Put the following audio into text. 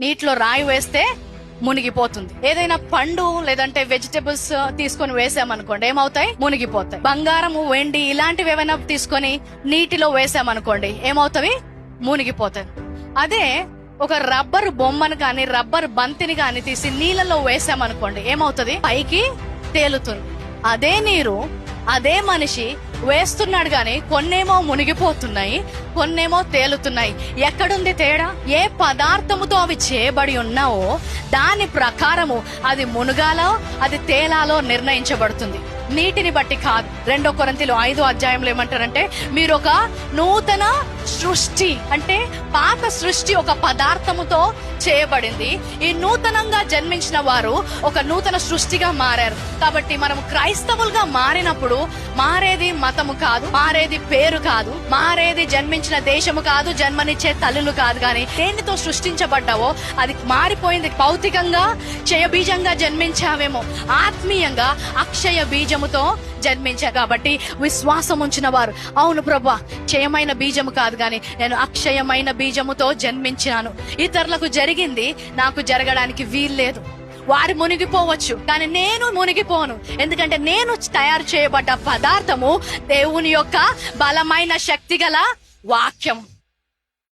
నీటిలో రాయి వేస్తే మునిగిపోతుంది. ఏదైనా పండు లేదంటే వెజిటబుల్స్ తీసుకొని వేసామనుకోండి, ఏమవుతాయి? మునిగిపోతాయి. బంగారము, వెండి ఇలాంటివి ఏమైనా తీసుకొని నీటిలో వేసామనుకోండి, ఏమవుతాయి? మునిగిపోతాయి. అదే ఒక రబ్బరు బొమ్మను కానీ రబ్బరు బంతిని కానీ తీసి నీళ్ళలో వేసామనుకోండి, ఏమవుతుంది? పైకి తేలుతుంది. అదే నీరు అదే మనిషి వేస్తున్నాడు గాని కొన్నేమో మునిగిపోతున్నాయి, కొన్నేమో తేలుతున్నాయి. ఎక్కడుంది తేడా? ఏ పదార్థముతో అవి చేయబడి ఉన్నావో దాని ప్రకారము అది మునుగాలో అది తేలాలో నిర్ణయించబడుతుంది, నీటిని బట్టి కాదు. 2 కొరింథీయులు 5వ అధ్యాయంలో ఏమంటారంటే, మీరు ఒక నూతన సృష్టి, అంటే పాత సృష్టి ఒక పదార్థముతో చేయబడింది, ఈ నూతనంగా జన్మించిన వారు ఒక నూతన సృష్టిగా మారారు. కాబట్టి మనం క్రైస్తవులుగా మారినప్పుడు మారేది మతము కాదు, మారేది పేరు కాదు, మారేది జన్మించిన దేశము కాదు, జన్మనిచ్చే తల్లులు కాదు. కానీ దేనితో సృష్టించబడ్డావో అది మారిపోయింది. భౌతికంగా క్షయ బీజంగా జన్మించావేమో, ఆత్మీయంగా అక్షయ బీజముతో జన్మించా. కాబట్టి విశ్వాసం ఉంచిన వారు, అవును ప్రభా, క్షయమైన బీజము కాదు కానీ నేను అక్షయమైన బీజముతో జన్మించినాను, ఇతరులకు జరిగింది నాకు జరగడానికి వీల్లేదు. వారు మునిగిపోవచ్చు కానీ నేను మునిగిపోను, ఎందుకంటే నేను తయారు చేయబడ్డ పదార్థము దేవుని యొక్క బలమైన శక్తిగల వాక్యం.